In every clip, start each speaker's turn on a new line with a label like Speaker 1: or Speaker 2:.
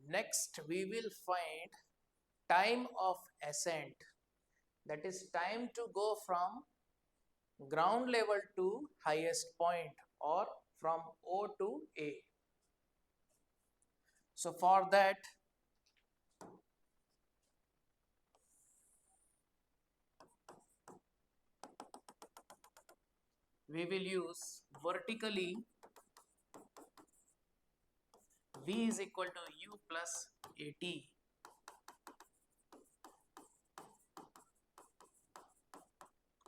Speaker 1: Next, we will find time of ascent, that is time to go from ground level to highest point or from O to A. So for that, we will use vertically V is equal to U plus AT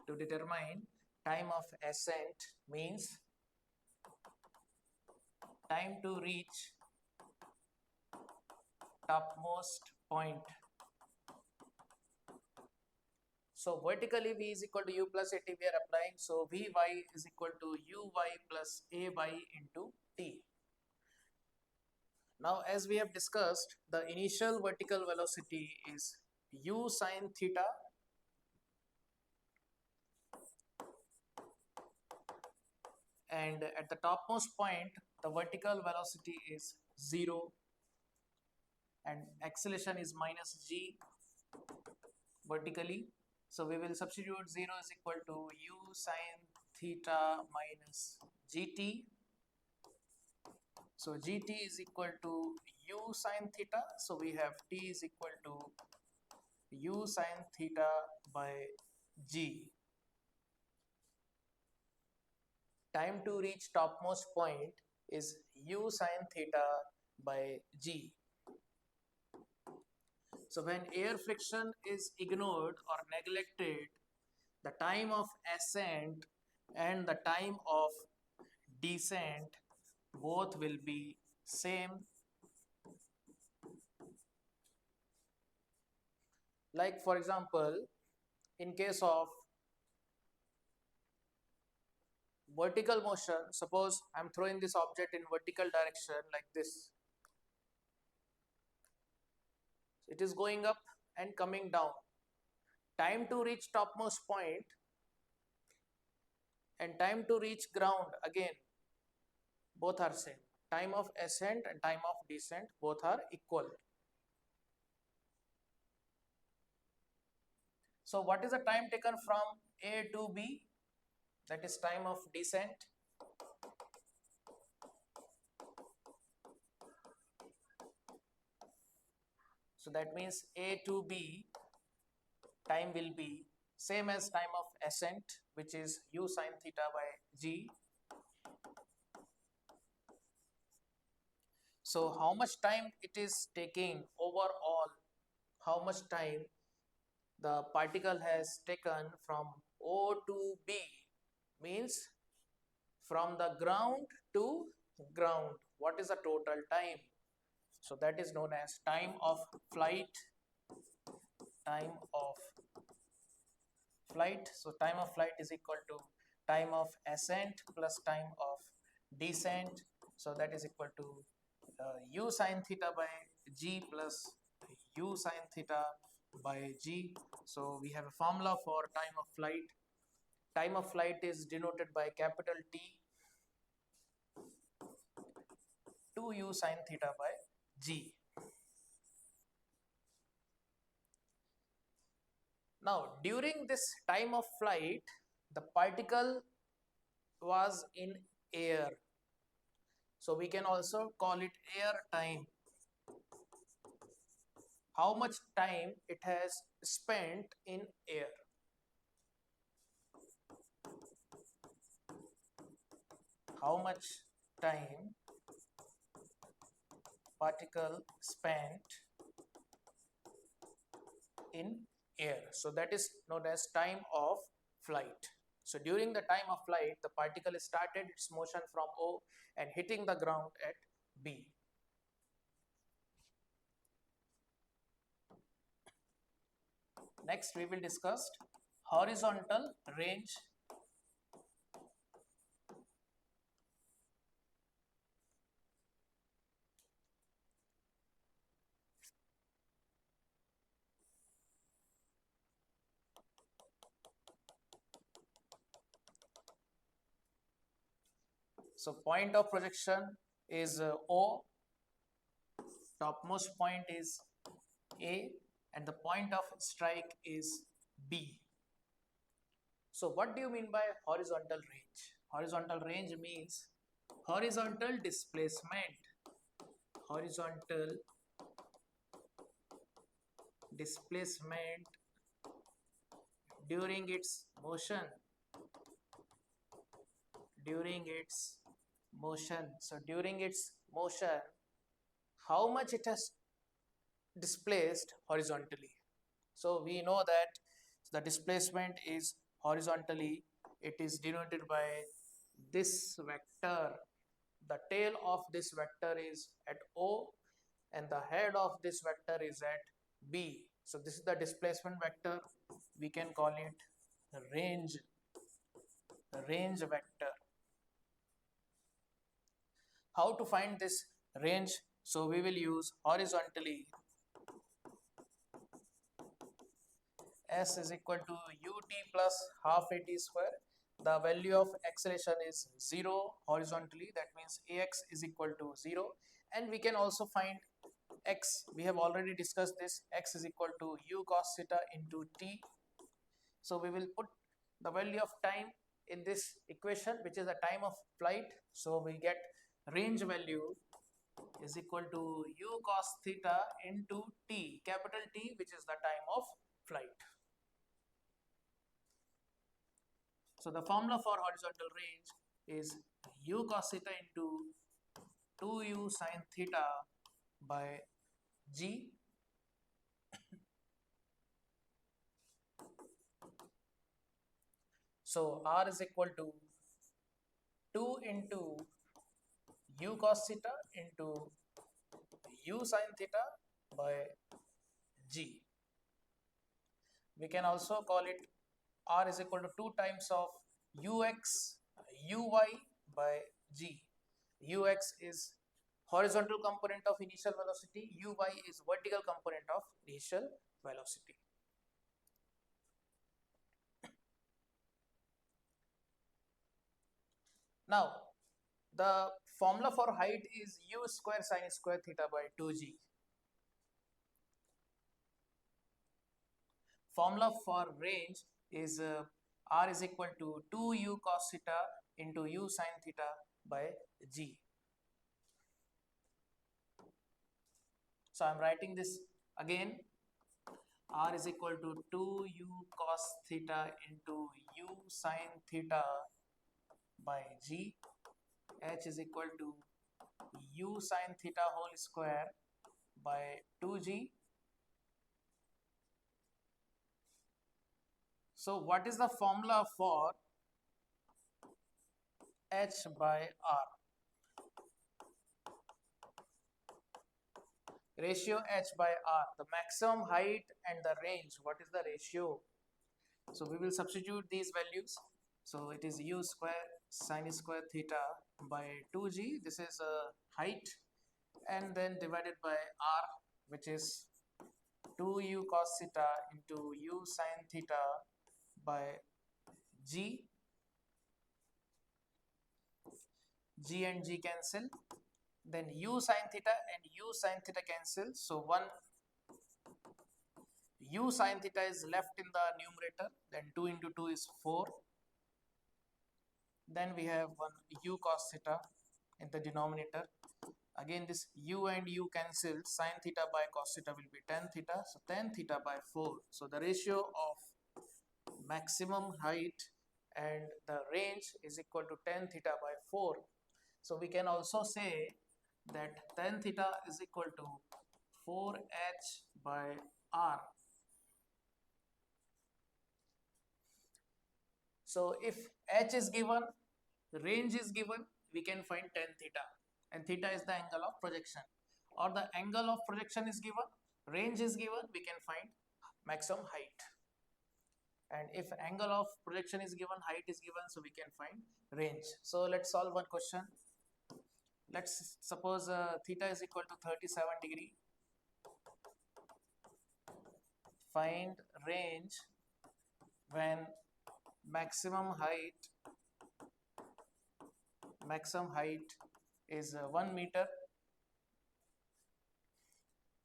Speaker 1: to determine time of ascent, means time to reach topmost point. So vertically V is equal to U plus AT we are applying. So Vy is equal to Uy plus Ay into T. Now as we have discussed, the initial vertical velocity is U sine theta and at the topmost point the vertical velocity is 0 and acceleration is minus g vertically. So we will substitute 0 is equal to U sine theta minus gt. So gt is equal to U sine theta. So we have t is equal to U sine theta by g. Time to reach topmost point is U sine theta by g. So when air friction is ignored or neglected, the time of ascent and the time of descent both will be same. Like for example, in case of vertical motion, suppose I'm throwing this object in vertical direction like this. It is going up and coming down. Time to reach topmost point and time to reach ground again both are same. Time of ascent and time of descent both are equal. So what is the time taken from A to B? That is time of descent. So that means A to B time will be same as time of ascent, which is U sine theta by G. So how much time it is taking overall, how much time the particle has taken from O to B, means from the ground to ground, what is the total time? So that is known as time of flight. Time of flight. So time of flight is equal to time of ascent plus time of descent. So that is equal to U sine theta by G plus U sine theta by G. So we have a formula for time of flight. Time of flight is denoted by capital T, 2U sine theta by G. Now during this time of flight, the particle was in air. So we can also call it air time. How much time it has spent in air? How much time particle spent in air? So that is known as time of flight. So during the time of flight, the particle started its motion from O and hitting the ground at B. Next, we will discuss horizontal range. So point of projection is O. topmost point is A and the point of strike is B. So what do you mean by horizontal range? Horizontal range means horizontal displacement. Horizontal displacement during its motion. During its motion. So during its motion, how much it has displaced horizontally. So we know that the displacement is horizontally, it is denoted by this vector. The tail of this vector is at O and the head of this vector is at B. So this is the displacement vector. We can call it range vector. How to find this range? So we will use horizontally S is equal to ut plus half at square. The value of acceleration is 0 horizontally, that means ax is equal to 0, and we can also find x. We have already discussed this. X is equal to u cos theta into t. So we will put the value of time in this equation, which is the time of flight. So we get range value is equal to u cos theta into t, capital T, which is the time of flight. So the formula for horizontal range is u cos theta into 2u sin theta by g. So r is equal to 2 into u cos theta into u sin theta by g. We can also call it r is equal to 2 times of ux uy by g. Ux is horizontal component of initial velocity, uy is vertical component of initial velocity. Now, the formula for height is u square sin square theta by 2g. Formula for range is r is equal to 2u cos theta into u sin theta by g. So I am writing this again. R is equal to 2u cos theta into u sin theta by g. H is equal to u sin theta whole square by 2g. So what is the formula for h by r? Ratio h by r, the maximum height and the range. What is the ratio? So we will substitute these values. So it is u square sin square theta by 2g. This is height, and then divided by r, which is 2u cos theta into u sin theta by g. G and g cancel. Then u sin theta and u sin theta cancel. So one u sin theta is left in the numerator. Then 2 into 2 is 4. Then we have one u cos theta in the denominator. Again, this u and u cancel. Sin theta by cos theta will be tan theta. So tan theta by 4. So the ratio of maximum height and the range is equal to tan theta by 4. So we can also say that tan theta is equal to 4h by r. So if h is given, range is given, we can find tan theta, and theta is the angle of projection. Or the angle of projection is given, range is given, we can find maximum height. And if angle of projection is given, height is given, so we can find range. So let's solve one question. Let's suppose theta is equal to 37 degree. Find range when maximum height is 1 meter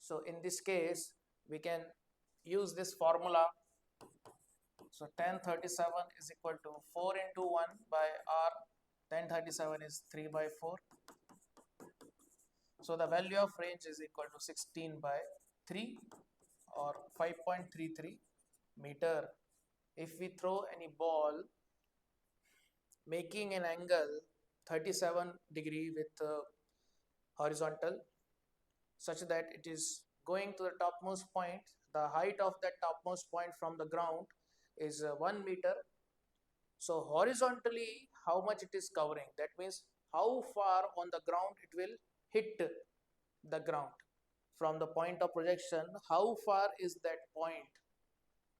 Speaker 1: So in this case, we can use this formula. So tan 37 is equal to 4 into 1 by r. Tan 37 is 3 by 4. So the value of range is equal to 16 by 3 or 5.33 meter. If we throw any ball making an angle 37 degree with horizontal such that it is going to the topmost point, the height of that topmost point from the ground is 1 meter. So horizontally how much it is covering, that means how far on the ground it will hit the ground from the point of projection, how far is that point,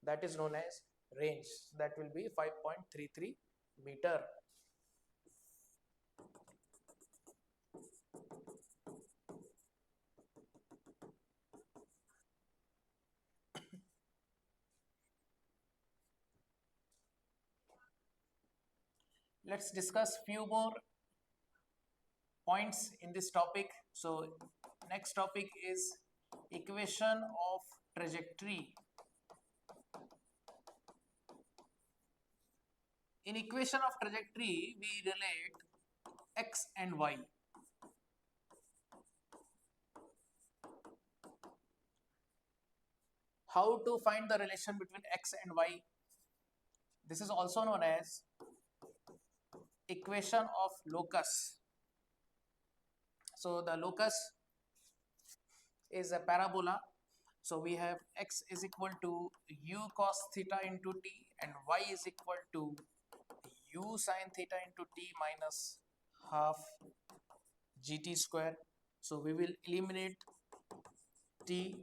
Speaker 1: that is known as range, that will be 5.33 meter. Let's discuss few more points in this topic. So next topic is equation of trajectory. In equation of trajectory, we relate x and y. How to find the relation between x and y? This is also known as equation of locus. So the locus is a parabola. So we have x is equal to u cos theta into t and y is equal to u sin theta into t minus half gt square. So we will eliminate t,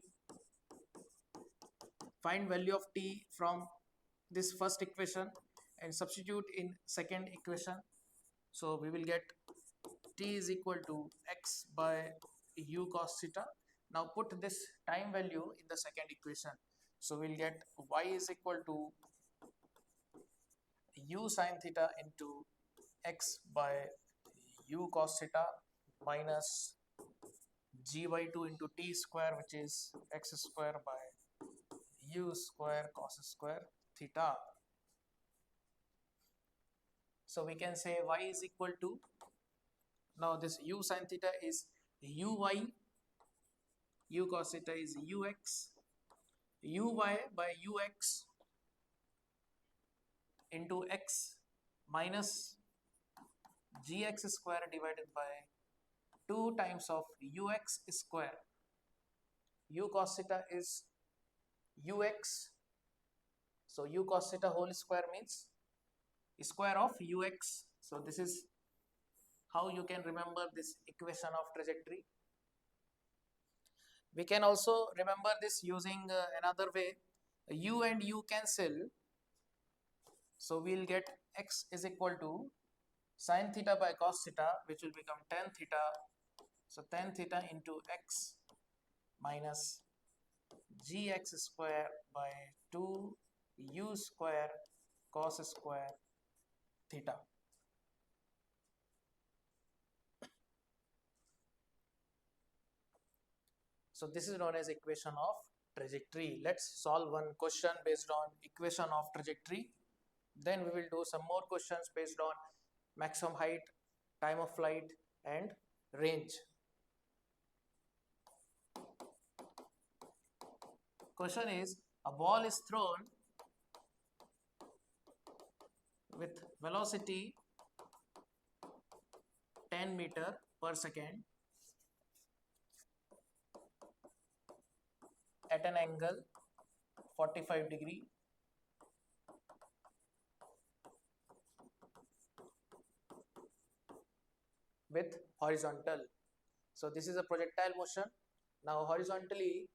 Speaker 1: find value of t from this first equation and substitute in second equation. So we will get t is equal to x by u cos theta. Now put this time value in the second equation. So we'll get y is equal to u sin theta into x by u cos theta minus g by 2 into t square, which is x square by u square cos square theta. So we can say y is equal to, now this u sin theta is uy, u cos theta is ux, uy by ux into x minus gx square divided by 2 times of ux square. U cos theta is ux, so u cos theta whole square means square of ux. So this is how you can remember this equation of trajectory. We can also remember this using another way. U and u cancel, so we'll get x is equal to sin theta by cos theta, which will become tan theta. So tan theta into x minus gx square by 2 u square cos square theta. So this is known as equation of trajectory. Let's solve one question based on equation of trajectory. Then we will do some more questions based on maximum height, time of flight and range. Question is, a ball is thrown with velocity 10 meter per second at an angle 45 degree with horizontal. So this is a projectile motion. Now horizontally,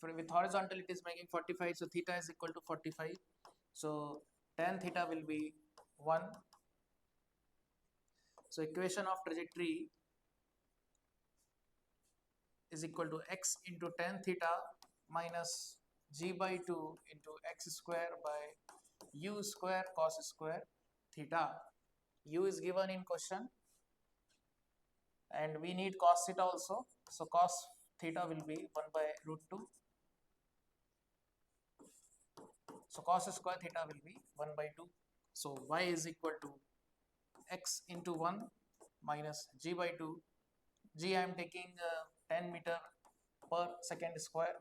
Speaker 1: with horizontal it is making 45, so theta is equal to 45. So tan theta will be 1. So equation of trajectory is equal to x into tan theta minus g by 2 into x square by u square cos square theta. U is given in question and we need cos theta also. So cos theta will be 1 by root 2. So cos square theta will be 1 by 2. So y is equal to x into 1 minus g by 2. G I am taking 10 meter per second square.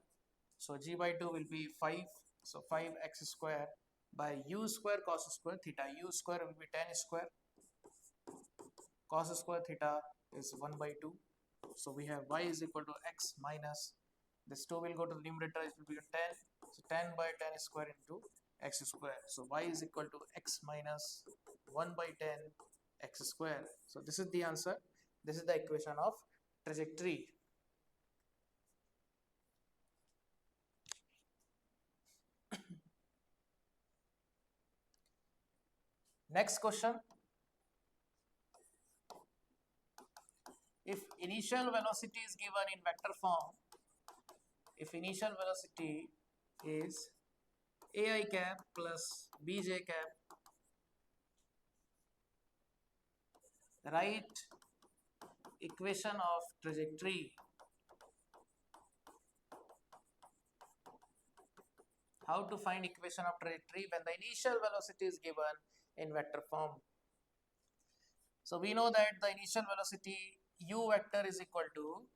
Speaker 1: So g by 2 will be 5. So 5x square by u square cos square theta. U square will be 10 square. Cos square theta is 1 by 2. So we have y is equal to x minus this 2 will go to the numerator, it will be 10. So 10 by 10 square into x square. So y is equal to x minus 1 by 10 x square. So this is the answer. This is the equation of trajectory. Next question. If initial velocity is given in vector form, if initial velocity is ai cap plus bj cap, write equation of trajectory. How to find equation of trajectory when the initial velocity is given in vector form? So we know that the initial velocity u vector is equal to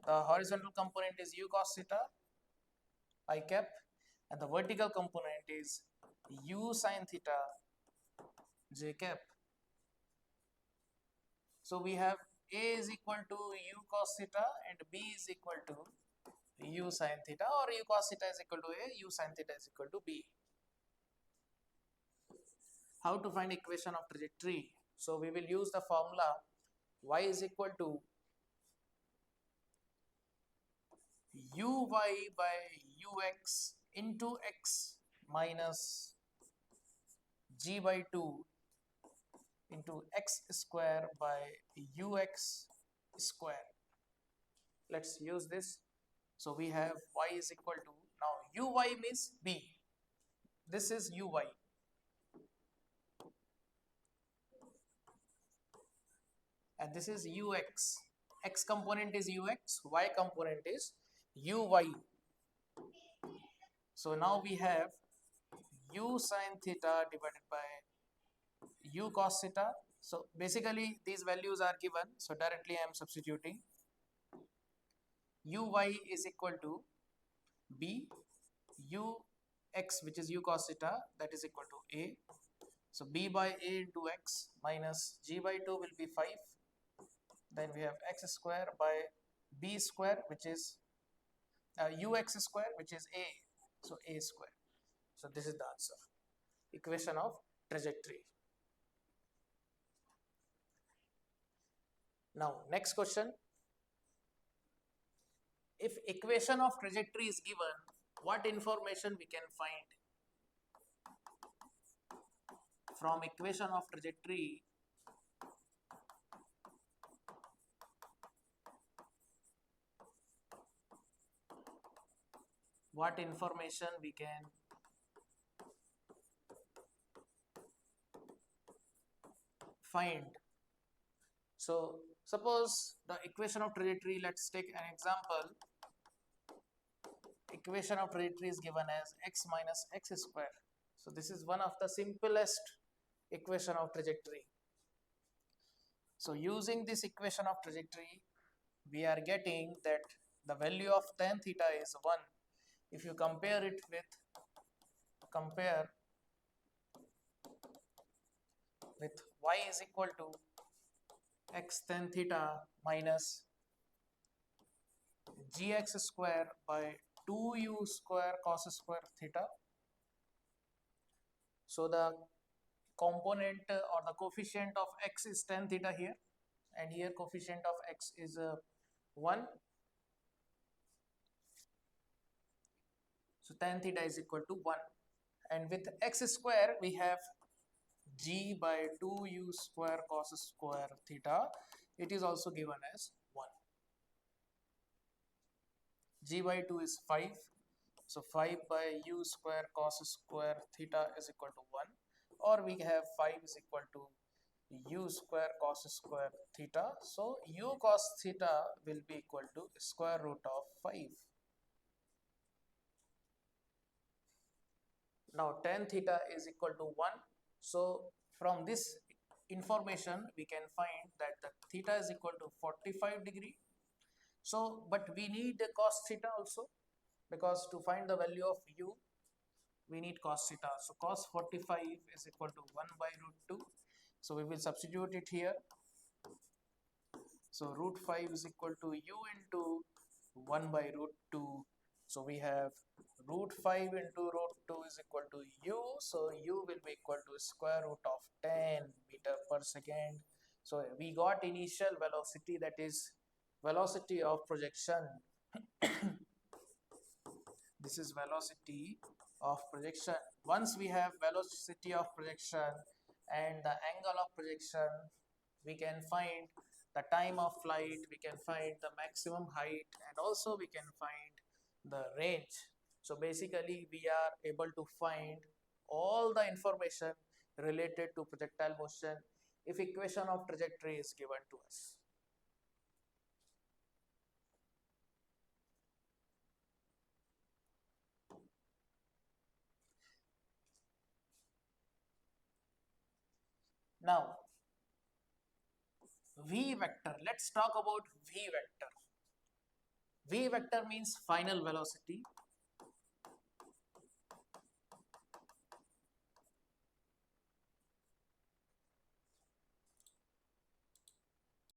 Speaker 1: the horizontal component is u cos theta I cap, and the vertical component is u sin theta j cap. So we have a is equal to u cos theta and b is equal to u sin theta, or u cos theta is equal to a, u sin theta is equal to b. How to find equation of trajectory? So we will use the formula y is equal to uy by ux into x minus g by 2 into x square by ux square. Let's use this. So we have y is equal to, now uy means b. This is uy. And this is ux. X component is ux, y component is uy. So now we have u sin theta divided by u cos theta. So basically these values are given. So directly I am substituting. Uy is equal to b, ux which is u cos theta, that is equal to a. So b by a into x minus g by 2 will be 5. Then we have x square by b square which is ux square which is a. So a square. So this is the answer. Equation of trajectory. Now next question. If equation of trajectory is given, what information we can find? From equation of trajectory, what information we can find? So suppose the equation of trajectory, let's take an example. Equation of trajectory is given as x minus x square. So this is one of the simplest equation of trajectory. So using this equation of trajectory, we are getting that the value of tan theta is 1. If you compare it with y is equal to x tan theta minus gx square by 2u square cos square theta. So the component or the coefficient of x is tan theta here, and here coefficient of x is 1. So tan theta is equal to 1. And with x square we have g by 2u square cos square theta. It is also given as 1. G by 2 is 5. So 5 by u square cos square theta is equal to 1. Or we have 5 is equal to u square cos square theta. So u cos theta will be equal to square root of 5. Now tan theta is equal to 1. So from this information we can find that the theta is equal to 45 degree. So but we need a cos theta also, because to find the value of u we need cos theta. So cos 45 is equal to 1 by root 2. So we will substitute it here. So root 5 is equal to u into 1 by root 2. So we have root 5 into root 2 is equal to u. So u will be equal to square root of 10 meter per second. So we got initial velocity, that is velocity of projection. This is velocity of projection. Once we have velocity of projection and the angle of projection, we can find the time of flight, we can find the maximum height, and also we can find the range. So basically we are able to find all the information related to projectile motion if equation of trajectory is given to us. Now v vector, let's talk about v vector. V vector means final velocity.